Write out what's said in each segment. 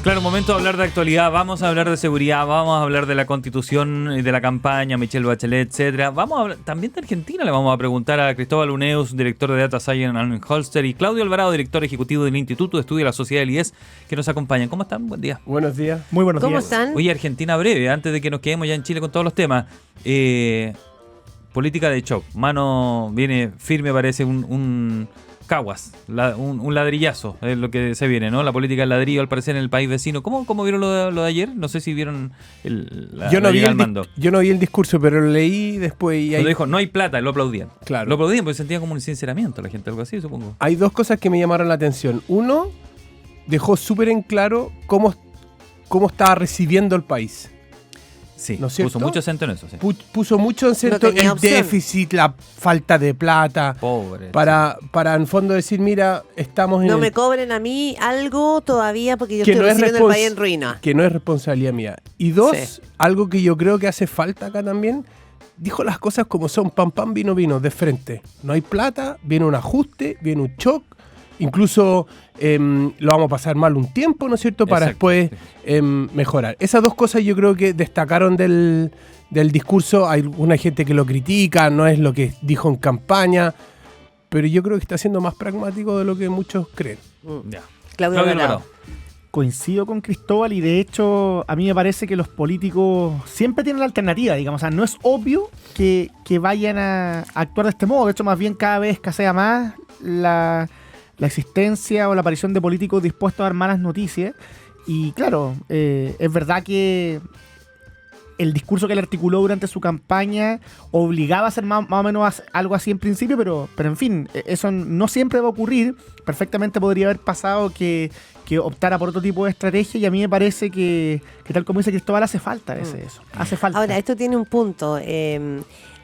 Claro, momento de hablar de actualidad, vamos a hablar de seguridad, vamos a hablar de la Constitución y de la campaña, Michelle Bachelet, etcétera. Vamos a hablar, también de Argentina le vamos a preguntar a Cristóbal Uneus, director de Data Science en Holster, y Claudio Alvarado, director ejecutivo del Instituto de Estudio de la Sociedad del IES, que nos acompañan. ¿Cómo están? Buen día. Buenos días. Muy buenos días. ¿Cómo están? Oye, Argentina breve, antes de que nos quedemos ya en Chile con todos los temas. Política de shock. Mano viene firme, parece un caguas, un ladrillazo, es lo que se viene, ¿no? La política del ladrillo, al parecer, en el país vecino. ¿Cómo vieron lo de ayer? No sé si vieron Yo no vi al mando. yo no vi el discurso, pero lo leí después y Cuando dijo, no hay plata, lo aplaudían. Claro. Lo aplaudían porque sentían como un sinceramiento la gente, algo así, supongo. Hay dos cosas que me llamaron la atención. Uno, dejó súper en claro cómo estaba recibiendo el país. Sí, ¿No es cierto? puso mucho acento en eso, sí. Puso mucho acento No tenía el opción. déficit, la falta de plata, Pobre. para en fondo decir, mira, estamos en No el- me cobren a mí algo todavía porque yo Que estoy no es recibiendo el país en ruina. que no es responsabilidad mía. Y dos, Sí. algo que yo creo que hace falta acá también, dijo las cosas como son, pam, pam, vino, de frente. No hay plata, viene un ajuste, viene un shock, incluso lo vamos a pasar mal un tiempo, ¿no es cierto?, para Exacto, después sí. mejorar. Esas dos cosas yo creo que destacaron del discurso. Hay una gente que lo critica, no es lo que dijo en campaña, pero yo creo que está siendo más pragmático de lo que muchos creen. Ya. Claudio Claudio Alvarado. Alvarado. Coincido con Cristóbal y de hecho a mí me parece que los políticos siempre tienen la alternativa, digamos. O sea, no es obvio que vayan a actuar de este modo. De hecho, más bien cada vez escasea más la existencia o la aparición de políticos dispuestos a dar malas noticias. Y claro, es verdad que el discurso que él articuló durante su campaña obligaba a hacer más o menos algo así en principio, pero en fin, eso no siempre va a ocurrir. Perfectamente podría haber pasado que optara por otro tipo de estrategia, y a mí me parece que tal como dice Cristóbal, hace falta a veces eso. Hace falta. Ahora, esto tiene un punto.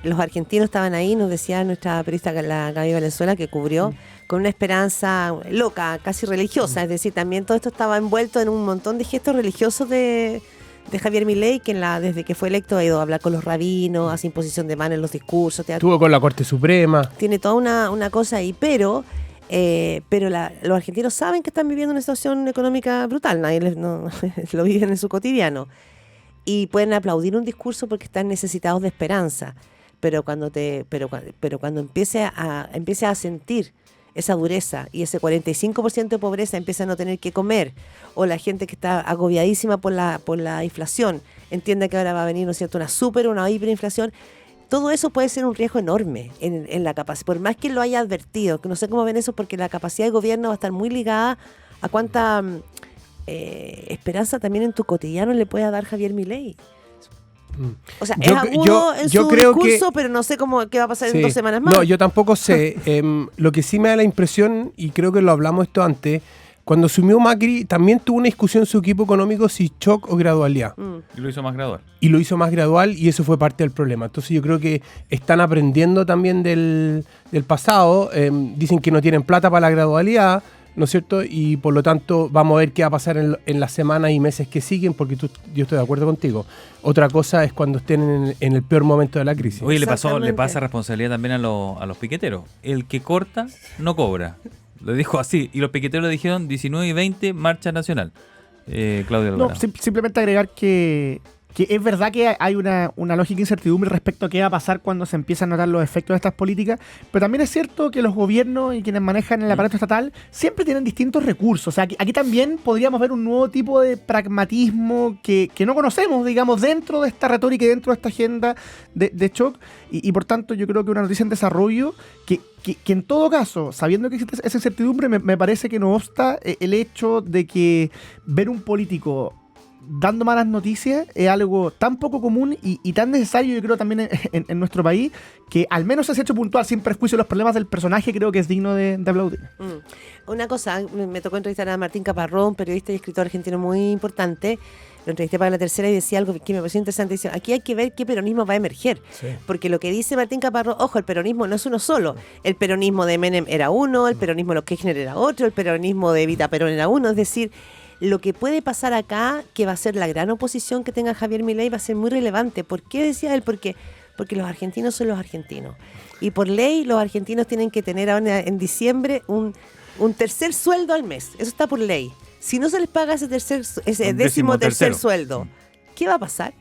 Los argentinos estaban ahí, nos decía nuestra periodista, la Gaby Valenzuela, que cubrió con una esperanza loca, casi religiosa. Es decir, también todo esto estaba envuelto en un montón de gestos religiosos de Javier Milei, que desde que fue electo ha ido a hablar con los rabinos, hace imposición de mano en los discursos, Estuvo con la Corte Suprema. tiene toda una cosa ahí, pero los argentinos saben que están viviendo una situación económica brutal, nadie lo viven en su cotidiano, y pueden aplaudir un discurso porque están necesitados de esperanza, pero cuando empiece a sentir esa dureza y ese 45% de pobreza, empieza a no tener que comer, o la gente que está agobiadísima por la inflación entiende que ahora va a venir, ¿no es cierto?, una hiperinflación. Todo eso puede ser un riesgo enorme en la capacidad, por más que lo haya advertido, que no sé cómo ven eso, porque la capacidad de gobierno va a estar muy ligada a cuánta esperanza también en tu cotidiano le pueda dar Javier Milei. O sea, es agudo en su creo discurso, pero no sé qué va a pasar en Sí. 2 semanas más. No, yo tampoco sé. Lo que sí me da la impresión, y creo que lo hablamos esto antes, cuando asumió Macri también tuvo una discusión en su equipo económico si shock o gradualidad. Y lo hizo más gradual. Y lo hizo más gradual, y eso fue parte del problema. Entonces yo creo que están aprendiendo también del pasado. Dicen que no tienen plata para la gradualidad, ¿no es cierto? Y por lo tanto vamos a ver qué va a pasar en las semanas y meses que siguen, porque yo estoy de acuerdo contigo. Otra cosa es cuando estén en el peor momento de la crisis. Oye, le Exactamente. pasa responsabilidad también a los piqueteros. El que corta, no cobra. Lo dijo así. Y los piqueteros le dijeron 19 y 20, marcha nacional. Claudio Alvarado. No, simplemente agregar que es verdad que hay una lógica incertidumbre respecto a qué va a pasar cuando se empiezan a notar los efectos de estas políticas, pero también es cierto que los gobiernos y quienes manejan el aparato estatal siempre tienen distintos recursos. O sea, aquí también podríamos ver un nuevo tipo de pragmatismo que no conocemos, digamos, dentro de esta retórica y dentro de esta agenda de shock, y por tanto yo creo que una noticia en desarrollo que en todo caso, sabiendo que existe esa incertidumbre, me parece que no obsta el hecho de que ver un político dando malas noticias es algo tan poco común y tan necesario, yo creo, también en nuestro país, que al menos ese hecho puntual, sin perjuicio de los problemas del personaje, creo que es digno de aplaudir. Una cosa, me tocó entrevistar a Martín Caparrón, periodista y escritor argentino muy importante. Lo entrevisté para La Tercera y decía algo que me pareció interesante. Dice, aquí hay que ver qué peronismo va a emerger. Sí. Porque lo que dice Martín Caparrón, ojo, el peronismo no es uno solo. El peronismo de Menem era uno, el peronismo de los Kirchner era otro, el peronismo de Evita Perón era uno. Es decir, lo que puede pasar acá, que va a ser la gran oposición que tenga Javier Milei, va a ser muy relevante. ¿Por qué decía él? Porque los argentinos son los argentinos. Y por ley, los argentinos tienen que tener ahora en diciembre un tercer sueldo al mes. Eso está por ley. Si no se les paga ese Un décimo tercer tercero. sueldo, ¿qué va a pasar?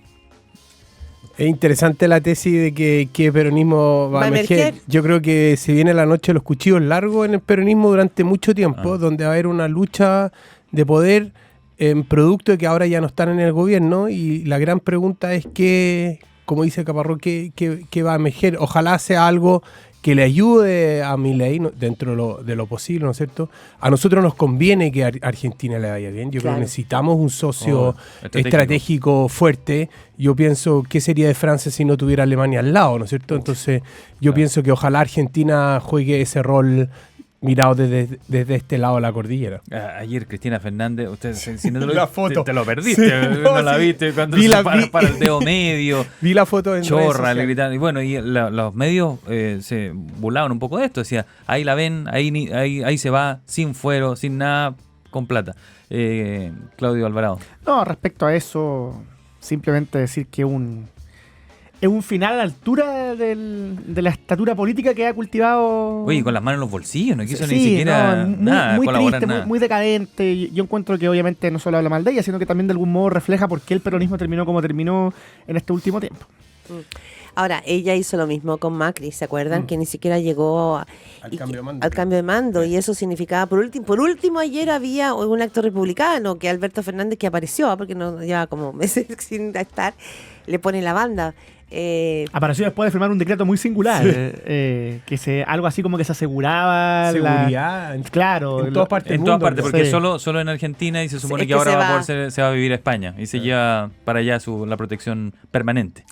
Es interesante la tesis de que peronismo va a emerger. Yo creo que se viene la noche de los cuchillos largos en el peronismo durante mucho tiempo, donde va a haber una lucha de poder en producto de que ahora ya no están en el gobierno, y la gran pregunta es que, como dice Caparrós, ¿qué va a emerger? Ojalá sea algo que le ayude a Milei, ¿no? Dentro de lo posible, ¿no es cierto? A nosotros nos conviene que Argentina le vaya bien. Yo creo que necesitamos un socio estratégico fuerte. Yo pienso, ¿qué sería de Francia si no tuviera Alemania al lado, ¿no es cierto? Entonces, yo pienso que ojalá Argentina juegue ese rol mirado desde este lado de la cordillera. Ayer Cristina Fernández, usted si no te La foto. te lo perdiste, Sí, no la sí. viste cuando Vi se la- para el dedo medio, Vi la foto en redes chorra, le sociales. gritaban. Y bueno, y los medios se burlaban un poco de esto, decía, ahí la ven, ahí se va, sin fuero, sin nada, con plata. Claudio Alvarado. No, respecto a eso, simplemente decir que es un final a la altura de la estatura política que ha cultivado. Oye, con las manos en los bolsillos, no quiso Sí, ni siquiera no, nada, muy colaborar triste, nada. muy decadente. Yo encuentro que obviamente no solo habla mal de ella, sino que también de algún modo refleja por qué el peronismo terminó como terminó en este último tiempo. Ahora, ella hizo lo mismo con Macri, ¿se acuerdan? Que ni siquiera llegó Al cambio de mando. al cambio de mando, y eso significaba, por último ayer había un acto republicano, que Alberto Fernández, que apareció, porque no lleva como meses sin estar, le pone la banda. Apareció después de firmar un decreto muy singular, algo así como que se aseguraba Seguridad. claro, En todas partes del En todas mundo, partes, ¿no? porque Sí. solo en Argentina, y se supone Es que que ahora se va a va. poder se va a vivir a España y se lleva para allá la protección permanente.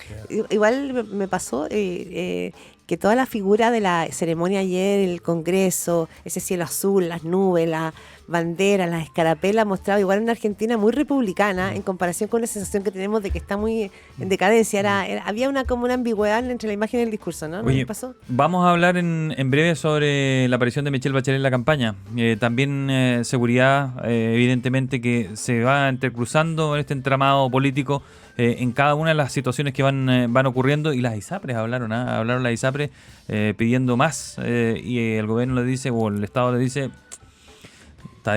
Igual me pasó que toda la figura de la ceremonia ayer, el Congreso, ese cielo azul, las nubes, la bandera, las escarapelas, mostraba igual una Argentina muy republicana en comparación con la sensación que tenemos de que está muy en decadencia. Había como una ambigüedad entre la imagen y el discurso, ¿no? ¿No Oye, les pasó? vamos a hablar en breve sobre la aparición de Michelle Bachelet en la campaña. También seguridad, evidentemente, que se va entrecruzando en este entramado político en cada una de las situaciones que van ocurriendo. Y las ISAPRES hablaron las ISAPRES pidiendo más, y el gobierno le dice, o el Estado le dice, está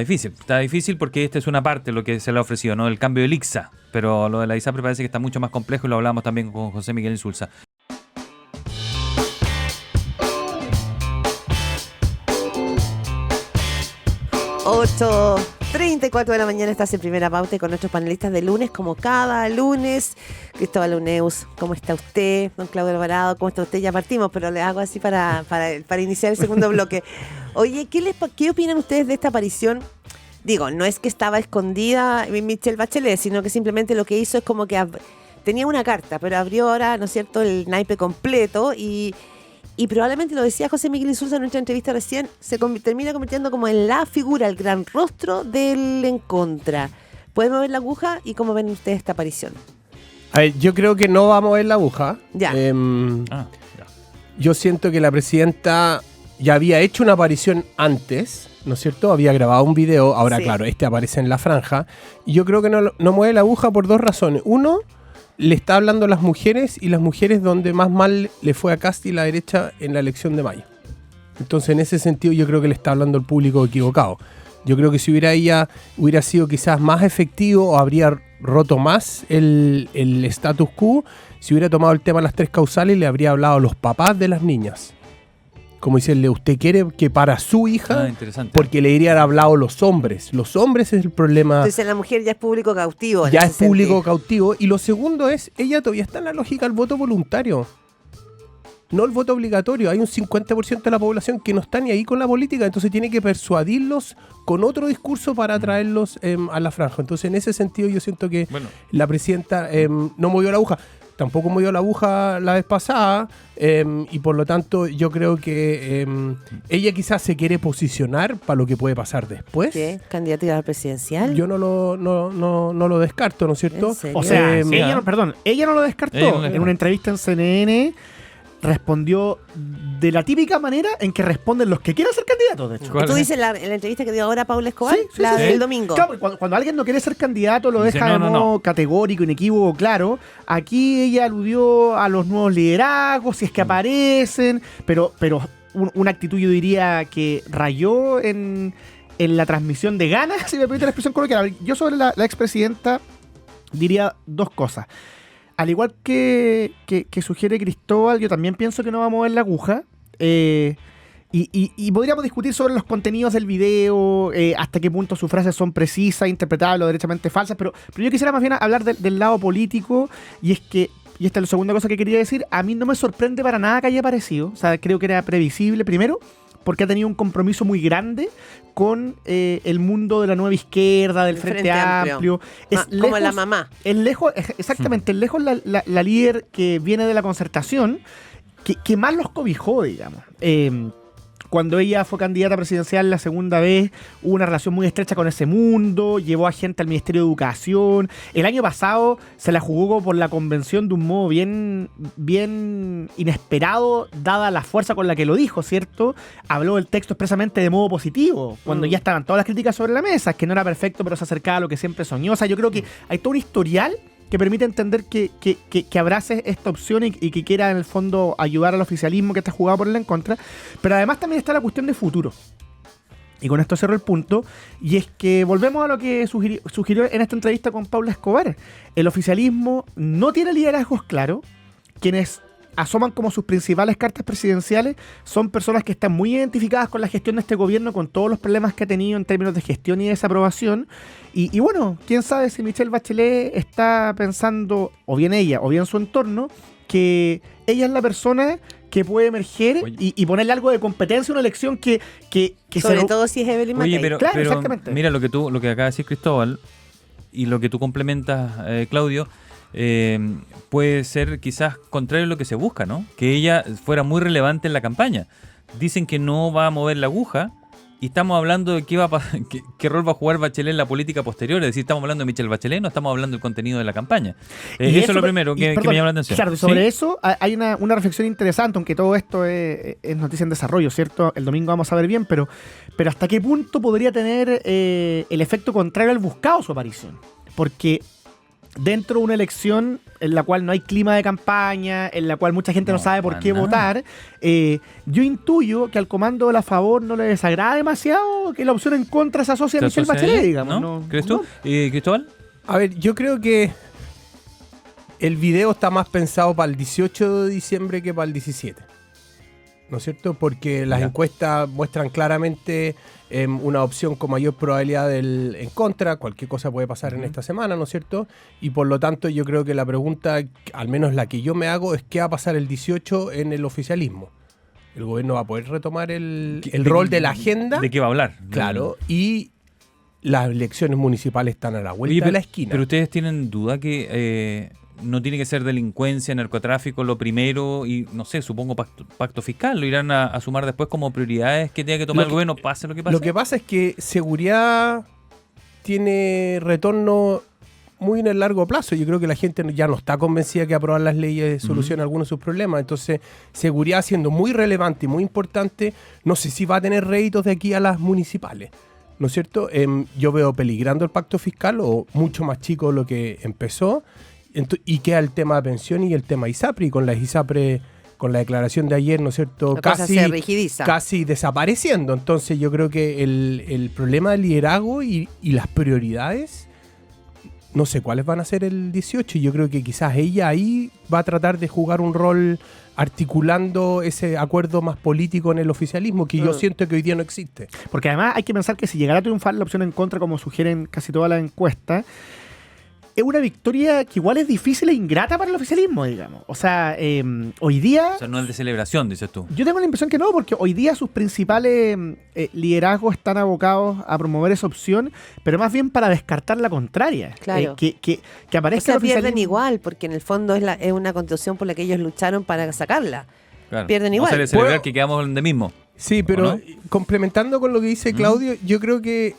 difícil porque esta es una parte lo que se le ha ofrecido, ¿no? El cambio del ICSA, pero lo de la ISAPRE parece que está mucho más complejo, y lo hablamos también con José Miguel Insulza. Ocho 34 de la mañana, estás en Primera Pauta y con nuestros panelistas de lunes, como cada lunes. Cristóbal Uneus, ¿cómo está usted? Don Claudio Alvarado, ¿cómo está usted? Ya partimos, pero le hago así para iniciar el segundo bloque. Oye, ¿qué opinan ustedes de esta aparición? Digo, no es que estaba escondida Michelle Bachelet, sino que simplemente lo que hizo es como que tenía una carta, pero abrió ahora, ¿no es cierto?, el naipe completo, y probablemente, lo decía José Miguel Insulza en nuestra entrevista recién, termina convirtiendo como en la figura, el gran rostro del en contra. ¿Pueden mover la aguja? ¿Y cómo ven ustedes esta aparición? A ver, yo creo que no va a mover la aguja. Ya. Ya. Yo siento que la presidenta ya había hecho una aparición antes, ¿no es cierto? Había grabado un video, ahora Sí. claro, este aparece en la franja. Y yo creo que no mueve la aguja por dos razones. Uno, le está hablando a las mujeres, y las mujeres donde más mal le fue a Cast y la derecha en la elección de mayo. Entonces, en ese sentido, yo creo que le está hablando al público equivocado. Yo creo que si hubiera sido quizás más efectivo, o habría roto más el status quo, si hubiera tomado el tema de las tres causales, le habría hablado a los papás de las niñas. Como decirle, usted quiere que para su hija, Interesante. porque le dirían hablado los hombres. Los hombres es el problema. Entonces la mujer ya es público cautivo. en Ya ese es público sentido. cautivo. Y lo segundo es, ella todavía está en la lógica del voto voluntario. No el voto obligatorio. Hay un 50% de la población que no está ni ahí con la política, entonces tiene que persuadirlos con otro discurso para atraerlos a la franja. Entonces, en ese sentido, yo siento que Bueno, la presidenta no movió la aguja. Tampoco movió la aguja la vez pasada, y por lo tanto yo creo que ella quizás se quiere posicionar para lo que puede pasar después. ¿Qué? ¿Candidatura presidencial? Yo no lo descarto, ¿no es cierto? ¿En serio? O sea, Eh, ella no lo descartó. Ella no lo descartó. En una entrevista en CNN respondió de la típica manera en que responden los que quieren ser candidatos, de hecho. ¿Cuál ¿Tú es? dices en la entrevista que dio ahora Paula Escobar? Sí, sí, la sí, del sí. domingo. Claro, cuando alguien no quiere ser candidato lo Dice, deja no, de no, modo no. categórico, inequívoco, claro. Aquí ella aludió a los nuevos liderazgos, si es que aparecen, pero una actitud, yo diría, que rayó en en la transmisión de ganas, si me permite la expresión coloquial. Yo sobre la expresidenta diría dos cosas. Al igual que sugiere Cristóbal, yo también pienso que no va a mover la aguja. Y podríamos discutir sobre los contenidos del video, hasta qué punto sus frases son precisas, interpretables o derechamente falsas, pero yo quisiera más bien hablar del lado político, y esta es la segunda cosa que quería decir. A mí no me sorprende para nada que haya aparecido, o sea, creo que era previsible, primero, porque ha tenido un compromiso muy grande con el mundo de la nueva izquierda, del Frente Amplio. Es como lejos, la mamá. Es lejos, exactamente, es lejos la líder que viene de la concertación, que más los cobijó, digamos. Cuando ella fue candidata presidencial la segunda vez, hubo una relación muy estrecha con ese mundo, llevó a gente al Ministerio de Educación. El año pasado se la jugó por la convención de un modo bien inesperado, dada la fuerza con la que lo dijo, ¿cierto? Habló del texto expresamente de modo positivo, cuando ya estaban todas las críticas sobre la mesa, que no era perfecto, pero se acercaba a lo que siempre soñó. O sea, yo creo que hay todo un historial que permite entender que abrace esta opción y que quiera en el fondo ayudar al oficialismo que está jugado por él en contra. Pero además también está la cuestión de futuro. Y con esto cierro el punto, y es que volvemos a lo que sugirió en esta entrevista con Paula Escobar. El oficialismo no tiene liderazgos claros. Quienes asoman como sus principales cartas presidenciales son personas que están muy identificadas con la gestión de este gobierno, con todos los problemas que ha tenido en términos de gestión y desaprobación. Y bueno, quién sabe si Michelle Bachelet está pensando, o bien ella, o bien su entorno, que ella es la persona que puede emerger y ponerle algo de competencia a una elección que sobre todo si es Evelyn Matei. Oye, Claro, pero exactamente. mira lo que acaba de decir Cristóbal y lo que tú complementas, Claudio, puede ser quizás contrario a lo que se busca, ¿no? Que ella fuera muy relevante en la campaña. Dicen que no va a mover la aguja y estamos hablando de qué rol va a jugar Bachelet en la política posterior. Es decir, estamos hablando de Michelle Bachelet, no estamos hablando del contenido de la campaña. Eso es lo primero que me llama la atención. Claro, sobre ¿Sí? eso hay una reflexión interesante, aunque todo esto es noticia en desarrollo, ¿cierto? El domingo vamos a ver bien, pero ¿hasta qué punto podría tener el efecto contrario al buscado su aparición? Porque dentro de una elección en la cual no hay clima de campaña, en la cual mucha gente no sabe por qué votar, yo intuyo que al comando de la favor no le desagrada demasiado que la opción en contra se asocie a Michelle Bachelet, digamos. ¿No? ¿Crees tú? ¿Cristóbal? A ver, yo creo que el video está más pensado para el 18 de diciembre que para el 17. ¿No es cierto? Porque las encuestas muestran claramente una opción con mayor probabilidad en contra. Cualquier cosa puede pasar en esta semana, ¿no es cierto? Y por lo tanto yo creo que la pregunta, al menos la que yo me hago, es qué va a pasar el 18 en el oficialismo. El gobierno va a poder retomar el rol de la agenda. ¿De qué va a hablar? Claro, y las elecciones municipales están a la vuelta de la esquina. Pero ustedes tienen duda que no tiene que ser delincuencia, narcotráfico lo primero y, no sé, supongo pacto fiscal, lo irán a sumar después como prioridades que tenga que tomar el gobierno, pase lo que pase. Lo que pasa es que seguridad tiene retorno muy en el largo plazo. Yo creo que la gente ya no está convencida que aprobar las leyes soluciona algunos de sus problemas. Entonces, seguridad siendo muy relevante y muy importante, no sé si va a tener réditos de aquí a las municipales. ¿No es cierto? Yo veo peligrando el pacto fiscal, o mucho más chico de lo que empezó. Y queda el tema de pensión y el tema ISAPRE, y con la ISAPRE, con la declaración de ayer, ¿no es cierto?, casi desapareciendo. Entonces yo creo que el problema del liderazgo y las prioridades, no sé cuáles van a ser el 18, y yo creo que quizás ella ahí va a tratar de jugar un rol articulando ese acuerdo más político en el oficialismo, que yo siento que hoy día no existe. Porque además hay que pensar que si llegara a triunfar la opción en contra, como sugieren casi todas las encuestas, es una victoria que igual es difícil e ingrata para el oficialismo, digamos. O sea, hoy día... O sea, no es de celebración, dices tú. Yo tengo la impresión que no, porque hoy día sus principales liderazgos están abocados a promover esa opción, pero más bien para descartar la contraria. Claro. Que aparezca o sea, el oficialismo. pierden igual, porque en el fondo es una constitución por la que ellos lucharon para sacarla. Claro. Pierden igual. O sea, de celebrar que quedamos de mismo. Sí, pero ¿no? Complementando con lo que dice Claudio, yo creo que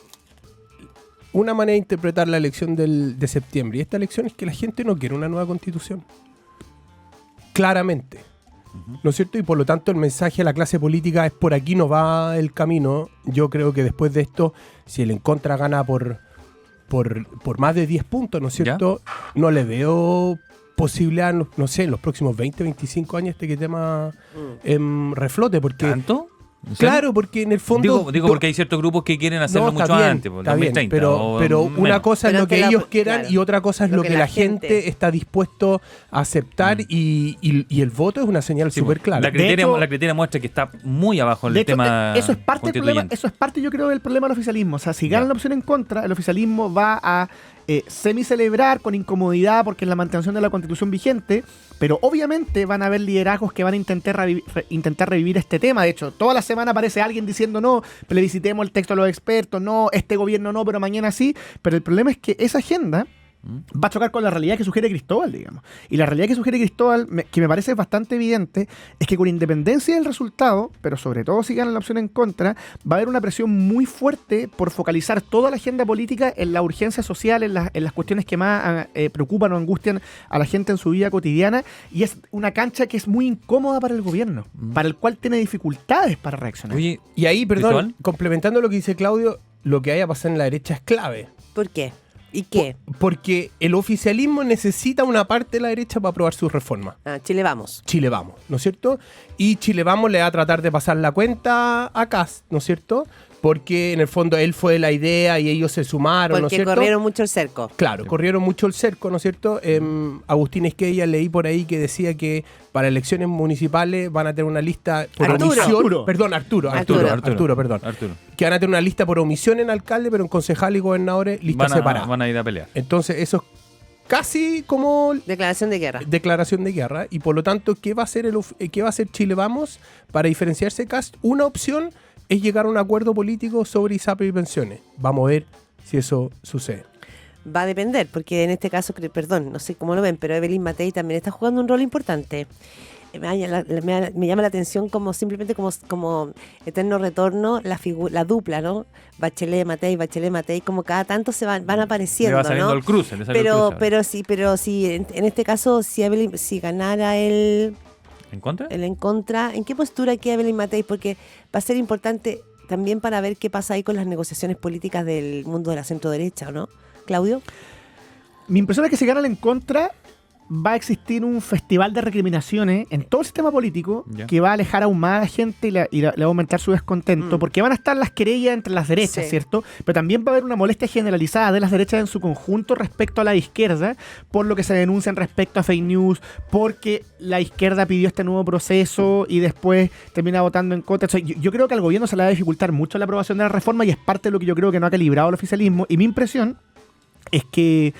una manera de interpretar la elección de septiembre y esta elección es que la gente no quiere una nueva constitución. Claramente. ¿No es cierto? Y por lo tanto el mensaje a la clase política es: por aquí no va el camino. Yo creo que después de esto, si el en contra gana por más de 10 puntos, ¿no es cierto? No le veo posibilidad, no sé, en los próximos 20, 25 años este tema reflote. Porque ¿Tanto? ¿no? Claro, porque en el fondo... Digo porque hay ciertos grupos que quieren hacerlo está mucho bien, antes, por está bien, 2030. pero o una menos. cosa es Pero lo que que la- ellos quieran claro, y otra cosa es lo que la gente está dispuesto a aceptar y el voto es una señal Sí, súper clara. La criteria, hecho- la criteria muestra que está muy abajo en De el hecho, tema eso es parte del problema, constituyente. eso es parte, yo creo, del problema del oficialismo. O sea, si ganan Ya. la opción en contra, el oficialismo va a semi-celebrar con incomodidad porque es la mantención de la constitución vigente, pero obviamente van a haber liderazgos que van a intentar revivir este tema. De hecho, toda la semana aparece alguien diciendo no, plebiscitemos el texto de los expertos, no, este gobierno no, pero mañana sí. Pero el problema es que esa agenda va a chocar con la realidad que sugiere Cristóbal, digamos. Y la realidad que sugiere Cristóbal, que me parece bastante evidente, es que con independencia del resultado, pero sobre todo si ganan la opción en contra, va a haber una presión muy fuerte por focalizar toda la agenda política en la urgencia social, en las cuestiones que más preocupan o angustian a la gente en su vida cotidiana, y es una cancha que es muy incómoda para el gobierno, para el cual tiene dificultades para reaccionar. Oye, Y ahí, perdón, ¿Cristóbal? complementando lo que dice Claudio, lo que haya pasado en la derecha es clave. ¿Por qué? ¿Y qué? Porque el oficialismo necesita una parte de la derecha para aprobar sus reformas. Chile vamos. Chile Vamos, ¿no es cierto? Y Chile Vamos le va a tratar de pasar la cuenta a Kast, ¿no es cierto? Porque en el fondo él fue la idea y ellos se sumaron, ¿no es Porque cierto? corrieron mucho el cerco. Claro, corrieron mucho el cerco, ¿no es cierto? Agustín Esquella leí por ahí que decía que para elecciones municipales van a tener una lista por Arturo. omisión. Arturo. Perdón, Arturo, perdón. Arturo. Que van a tener una lista por omisión en alcalde, pero en concejal y gobernadores, lista separada. Van a ir a pelear. Entonces, eso es casi como Declaración de guerra. declaración de guerra. Y por lo tanto, ¿qué va a hacer Chile Vamos para diferenciarse Kast? Una opción es llegar a un acuerdo político sobre ISAPRE y pensiones. Vamos a ver si eso sucede. Va a depender, porque en este caso, perdón, no sé cómo lo ven, pero Evelyn Matei también está jugando un rol importante. Me llama la atención como simplemente como eterno retorno la dupla, ¿no? Bachelet Matei, como cada tanto se van apareciendo, Le va saliendo ¿no? el cruce. Le salió el cruce ahora. pero si en este caso si ganara el ¿En contra? en contra, ¿en qué postura queda Evelyn Matei? Porque va a ser importante también para ver qué pasa ahí con las negociaciones políticas del mundo de la centro derecha, ¿no? Claudio. Mi impresión es que si ganan en contra, va a existir un festival de recriminaciones en todo el sistema político Ya. que va a alejar aún más a la gente y le va a aumentar su descontento, porque van a estar las querellas entre las derechas, Sí. ¿cierto? Pero también va a haber una molestia generalizada de las derechas en su conjunto respecto a la izquierda, por lo que se denuncian respecto a fake news, porque la izquierda pidió este nuevo proceso y después termina votando en contra. O sea, yo creo que al gobierno se le va a dificultar mucho la aprobación de la reforma y es parte de lo que yo creo que no ha calibrado el oficialismo. Y mi impresión es que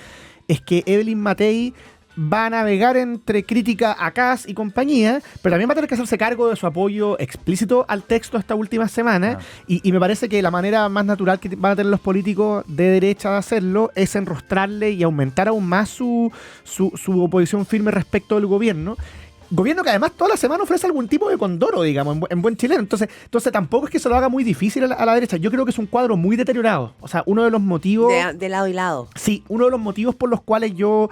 Evelyn Matei va a navegar entre crítica a Kast y compañía, pero también va a tener que hacerse cargo de su apoyo explícito al texto esta última semana, y me parece que la manera más natural que van a tener los políticos de derecha de hacerlo es enrostrarle y aumentar aún más su oposición firme respecto del gobierno. Gobierno que además toda la semana ofrece algún tipo de condoro, digamos, en buen chileno. Entonces tampoco es que se lo haga muy difícil a la derecha. Yo creo que es un cuadro muy deteriorado. O sea, uno de los motivos... De lado y lado. Sí, uno de los motivos por los cuales yo,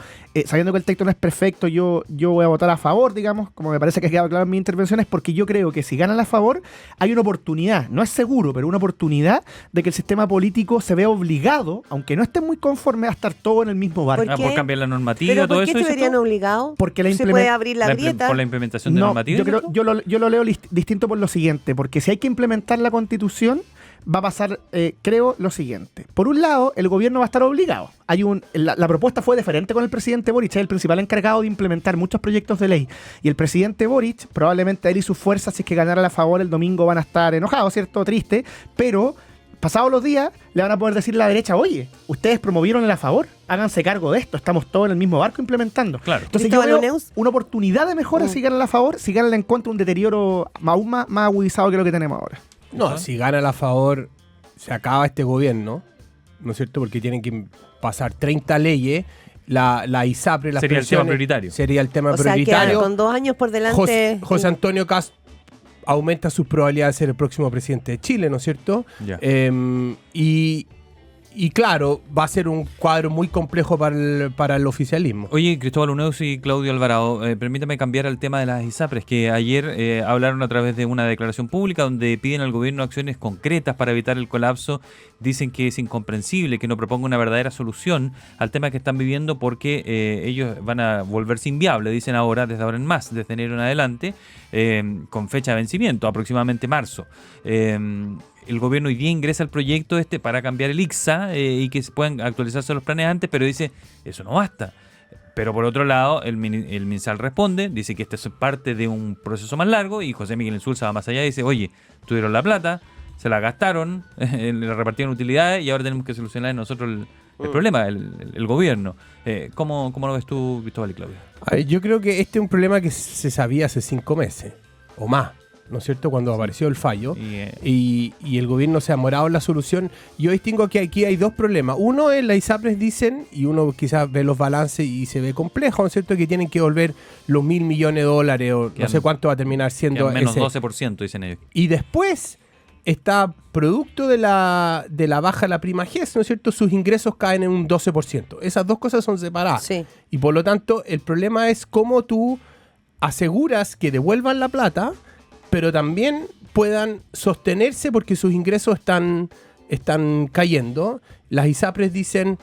sabiendo que el texto no es perfecto, yo voy a votar a favor, digamos, como me parece que ha quedado claro en mi intervención, es porque yo creo que si ganan a favor, hay una oportunidad, no es seguro, pero una oportunidad de que el sistema político se vea obligado, aunque no esté muy conforme, a estar todo en el mismo barco. ¿Por qué? Por cambiar la normativa, ¿Pero todo por qué eso. ¿dices estarían tú? obligados? Porque se puede abrir la grieta. Por la implementación de No, normativa. yo, creo, ¿dices tú? yo lo leo distinto por lo siguiente, porque si hay que implementar la Constitución, va a pasar, creo, lo siguiente. Por un lado, el gobierno va a estar obligado. La propuesta fue diferente con el presidente Boric, es el principal encargado de implementar muchos proyectos de ley. Y el presidente Boric, probablemente él y sus fuerzas, si es que ganara a favor el domingo, van a estar enojados, ¿cierto? Triste, pero pasados los días le van a poder decir a la derecha, oye, ustedes promovieron el a favor, háganse cargo de esto, estamos todos en el mismo barco implementando. Claro. Entonces yo Cristóbal veo Uneus. una oportunidad de mejora si ganan a favor, si ganan en contra, un deterioro aún más agudizado que lo que tenemos ahora. No, si gana a favor, se acaba este gobierno, ¿no es cierto? Porque tienen que pasar 30 leyes, la ISAPRE, las Sería el tema pensiones, prioritario. Sería el tema O sea, prioritario. quedan con 2 años por delante. José Antonio Kast aumenta sus probabilidades de ser el próximo presidente de Chile, ¿no es cierto? Ya. Y y claro, va a ser un cuadro muy complejo para el oficialismo. Oye, Cristóbal Uneus y Claudio Alvarado, permítame cambiar al tema de las ISAPRES, que ayer hablaron a través de una declaración pública donde piden al gobierno acciones concretas para evitar el colapso. Dicen que es incomprensible que no proponga una verdadera solución al tema que están viviendo porque ellos van a volverse inviables, dicen ahora, desde ahora en más, desde enero en adelante, con fecha de vencimiento, aproximadamente marzo. El gobierno hoy día ingresa el proyecto para cambiar el ICSA y que se puedan actualizarse los planes antes, pero dice, eso no basta. Pero por otro lado, el MinSal responde, dice que esto es parte de un proceso más largo y José Miguel Insulza va más allá y dice, oye, tuvieron la plata, se la gastaron, le repartieron utilidades y ahora tenemos que solucionar nosotros el problema, el gobierno. ¿Cómo lo ves tú, Cristóbal y Claudio? A ver, yo creo que este es un problema que se sabía hace 5 meses o más, ¿no es cierto?, cuando apareció el fallo y el gobierno se ha demorado en la solución. Yo distingo que aquí hay dos problemas. Uno es las ISAPRES dicen, y uno quizás ve los balances y se ve complejo, ¿no es cierto?, que tienen que volver los $1.000 millones o no sé cuánto va a terminar siendo menos ese. 12%, dicen ellos. Y después está producto de la baja de la prima GES, ¿no es cierto?, sus ingresos caen en un 12%. Esas dos cosas son separadas. Sí. Y por lo tanto, el problema es cómo tú aseguras que devuelvan la plata, pero también puedan sostenerse porque sus ingresos están cayendo. Las ISAPRES dicen,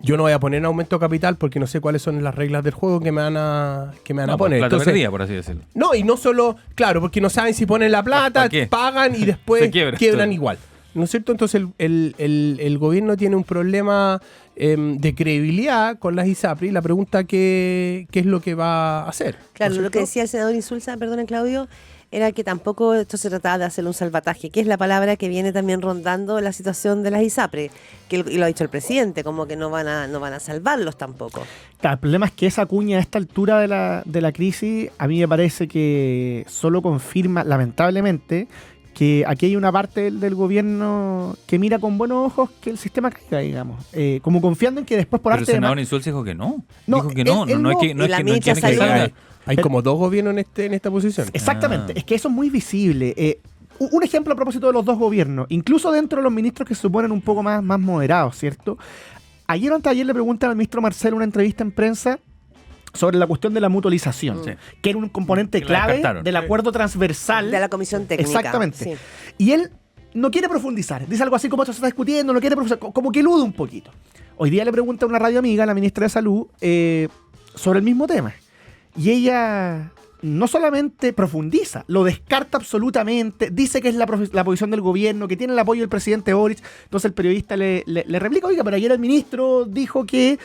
yo no voy a poner aumento de capital porque no sé cuáles son las reglas del juego que me van a poner. Plata Entonces, perdida, por así decirlo. no, y no solo, claro, porque no saben si ponen la plata, ¿Para qué? pagan y después Se quiebra quiebran todo. igual. ¿No es cierto? Entonces el gobierno tiene un problema de credibilidad con las ISAPRES y la pregunta qué es lo que va a hacer. Claro, ¿no es lo que cierto? decía el senador Insulza, perdón, Claudio, era que tampoco esto se trataba de hacerle un salvataje, que es la palabra que viene también rondando la situación de las ISAPRES, y lo ha dicho el presidente, como que no van a salvarlos tampoco. Claro, el problema es que esa cuña a esta altura de la crisis, a mí me parece que solo confirma, lamentablemente, que aquí hay una parte del gobierno que mira con buenos ojos que el sistema caiga, digamos. Como confiando en que después por Pero el arte de senador Insulza dijo que no. No, Dijo que no, él no es no. que no Y es la que no ministra quieren que salió- salga. Hay como dos gobiernos en esta posición. Exactamente, Ah. es que eso es muy visible. Un ejemplo a propósito de los dos gobiernos, incluso dentro de los ministros que se suponen un poco más moderados, ¿cierto? Ayer o anteayer le preguntan al ministro Marcelo en una entrevista en prensa sobre la cuestión de la mutualización, Sí. que era un componente Que la clave descartaron. del acuerdo transversal. De la comisión técnica. Exactamente. Sí. Y él no quiere profundizar. Dice algo así como esto se está discutiendo, no quiere profundizar, como que elude un poquito. Hoy día le pregunta a una radio amiga, la ministra de Salud, sobre el mismo tema. Y ella no solamente profundiza, lo descarta absolutamente, dice que es la posición del gobierno, que tiene el apoyo del presidente Boric. Entonces el periodista le replica, oiga, pero ayer el ministro dijo que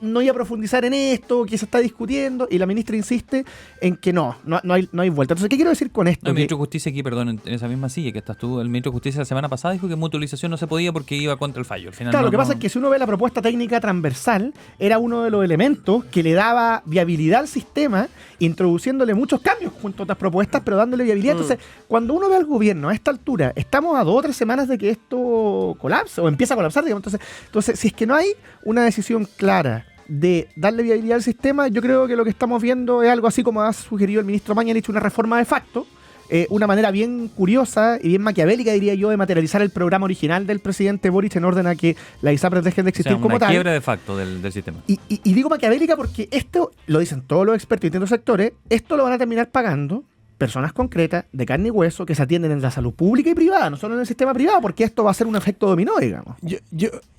no iba a profundizar en esto, que se está discutiendo, y la ministra insiste en que no hay vuelta. Entonces, ¿qué quiero decir con esto? No, el Que- ministro de Justicia aquí, perdón, en esa misma silla que estás tú, el ministro de Justicia la semana pasada dijo que mutualización no se podía porque iba contra el fallo. Al final Claro, no- lo que pasa no- es que si uno ve la propuesta técnica transversal, era uno de los elementos que le daba viabilidad al sistema, introduciéndole muchos cambios junto a otras propuestas, pero dándole viabilidad. Entonces, cuando uno ve al gobierno a esta altura, estamos a 2 o 3 semanas de que esto colapse o empieza a colapsar, digamos. Entonces, si es que no hay una decisión clara de darle viabilidad al sistema, yo creo que lo que estamos viendo es algo así como ha sugerido el ministro Mañalich, una reforma de facto. Una manera bien curiosa y bien maquiavélica, diría yo, de materializar el programa original del presidente Boric en orden a que las ISAPRES dejen de o sea, existir como una tal. quiebra de facto del sistema. Y digo maquiavélica porque esto, lo dicen todos los expertos y distintos sectores, esto lo van a terminar pagando personas concretas, de carne y hueso, que se atienden en la salud pública y privada, no solo en el sistema privado, porque esto va a ser un efecto dominó, digamos.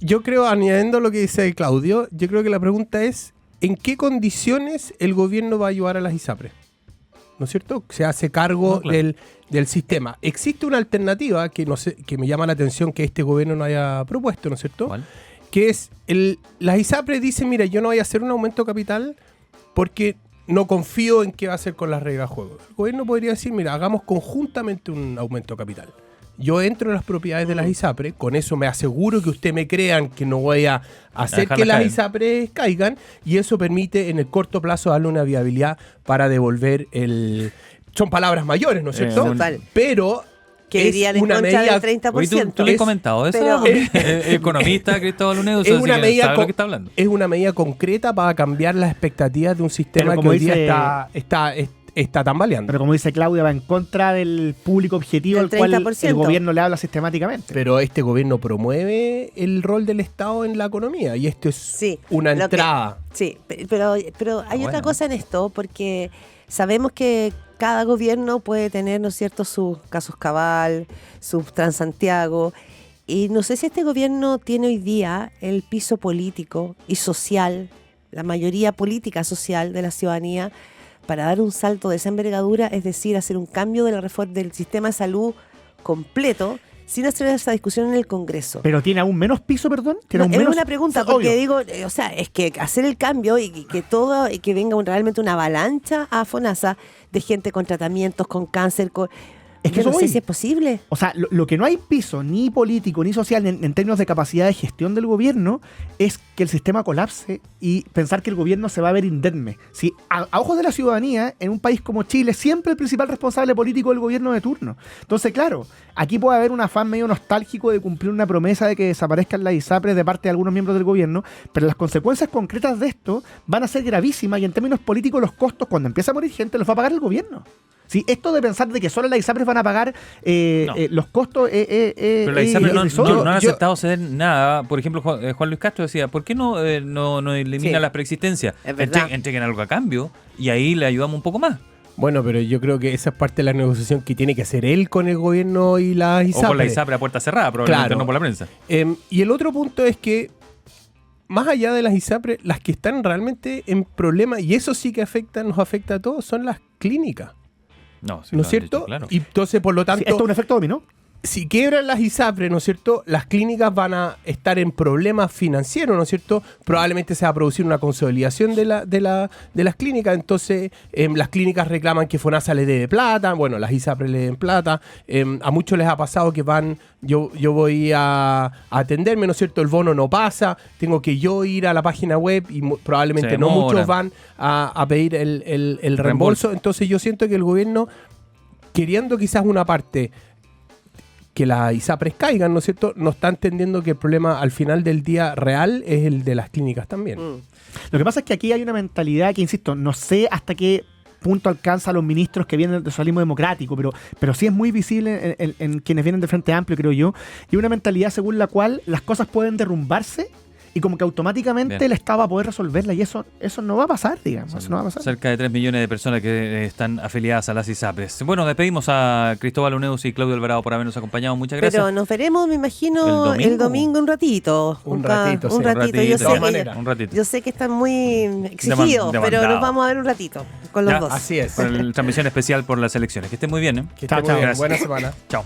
Yo creo, añadiendo lo que dice Claudio, yo creo que la pregunta es, ¿en qué condiciones el gobierno va a ayudar a las ISAPRES? ¿No es cierto? Se hace cargo No, claro. del sistema. Existe una alternativa que no sé, que me llama la atención que este gobierno no haya propuesto, ¿no es cierto? ¿Cuál? Que es, las ISAPRES dicen, mira, yo no voy a hacer un aumento de capital porque no confío en qué va a hacer con las reglas de juego. El gobierno podría decir, mira, hagamos conjuntamente un aumento de capital. Yo entro en las propiedades de las ISAPRES, con eso me aseguro que usted me crean que no voy a hacer que dejarlas las caer. ISAPRES caigan, y eso permite en el corto plazo darle una viabilidad para devolver el... Son palabras mayores, ¿no es cierto? Total. Pero Que es irían en una contra medida... del 30%. Oye, ¿tú le has Es- comentado eso? pero- Porque es economista Cristóbal Uneus, es así una que medida sabe lo que está hablando. es una medida concreta para cambiar las expectativas de un sistema Pero que como hoy día dice- está tambaleando. Pero como dice Claudia, va en contra del público objetivo Del al cual 30%. el gobierno le habla sistemáticamente. Pero este gobierno promueve el rol del Estado en la economía y esto es Sí, una lo que- entrada. Sí, pero hay otra bueno. cosa en esto, porque sabemos que cada gobierno puede tener, ¿no es cierto?, sus casos cabal, sus Transantiago, y no sé si este gobierno tiene hoy día el piso político y social, la mayoría política social de la ciudadanía, para dar un salto de esa envergadura, es decir, hacer un cambio de la reforma del sistema de salud completo, sin hacer esa discusión en el Congreso. Pero tiene aún menos piso, perdón. ¿Tiene No, aún es menos? una pregunta, Obvio. porque digo, o sea, es que hacer el cambio y que todo, y que venga realmente una avalancha a FONASA de gente con tratamientos, con cáncer, Es que yo no eso sé voy. si es posible. O sea, lo que no hay piso, ni político, ni social, en términos de capacidad de gestión del gobierno, es que el sistema colapse y pensar que el gobierno se va a ver indemne. Si a ojos de la ciudadanía, en un país como Chile, siempre el principal responsable político es el gobierno de turno. Entonces, claro, aquí puede haber un afán medio nostálgico de cumplir una promesa de que desaparezcan las ISAPRES de parte de algunos miembros del gobierno, pero las consecuencias concretas de esto van a ser gravísimas y en términos políticos los costos, cuando empieza a morir gente, los va a pagar el gobierno. Sí, esto de pensar de que solo las ISAPRES van a pagar No. los costos Pero la ISAPRE no irrisorio. han Yo- aceptado ceder nada. Por ejemplo, Juan Luis Castro decía, ¿por qué no elimina Sí. las preexistencias? Es verdad. Entreguen algo a cambio y ahí le ayudamos un poco más. Bueno, pero yo creo que esa es parte de la negociación que tiene que hacer él con el gobierno y la ISAPRE. O con la ISAPRE a puerta cerrada, probablemente Claro. no por la prensa. Y el otro punto es que, más allá de las ISAPRE, las que están realmente en problemas, y eso sí que nos afecta a todos, son las clínicas. No, sí ¿No lo es han cierto? dicho, claro. Y entonces, por lo Sí, tanto, esto es un efecto dominó. si quiebran las ISAPRE, ¿no es cierto? Las clínicas van a estar en problemas financieros, ¿no es cierto? Probablemente se va a producir una consolidación de las clínicas. Entonces, las clínicas reclaman que FONASA le debe plata. Bueno, las ISAPRE le den plata. A muchos les ha pasado que yo voy a atenderme, ¿no es cierto? El bono no pasa. Tengo que yo ir a la página web y probablemente Se no demora. muchos van a pedir el reembolso. Entonces, yo siento que el gobierno, queriendo quizás una parte que las ISAPRES caigan, ¿no es cierto?, no está entendiendo que el problema al final del día real es el de las clínicas también. Lo que pasa es que aquí hay una mentalidad que, insisto, no sé hasta qué punto alcanza a los ministros que vienen del socialismo democrático, pero sí es muy visible en quienes vienen del Frente Amplio, creo yo, y una mentalidad según la cual las cosas pueden derrumbarse y como que automáticamente Bien. el Estado va a poder resolverla, y eso no va a pasar, digamos, eso no va a pasar. Cerca de 3 millones de personas que están afiliadas a las ISAPRES. Bueno, despedimos a Cristóbal Uneus y Claudio Alvarado por habernos acompañado. Muchas gracias. Pero nos veremos, me imagino, ¿El el domingo? domingo un ratito. Un ratito, sí. Un ratito. de Yo, todas sé maneras. que, Un ratito. yo sé que están muy exigidos, pero demandado. nos vamos a ver un ratito con los Ya, dos. Así es. Por la transmisión especial por las elecciones. Que estén muy bien, ¿eh? Que esté Chao, muy chao. bien. Gracias. Buena semana. Chao.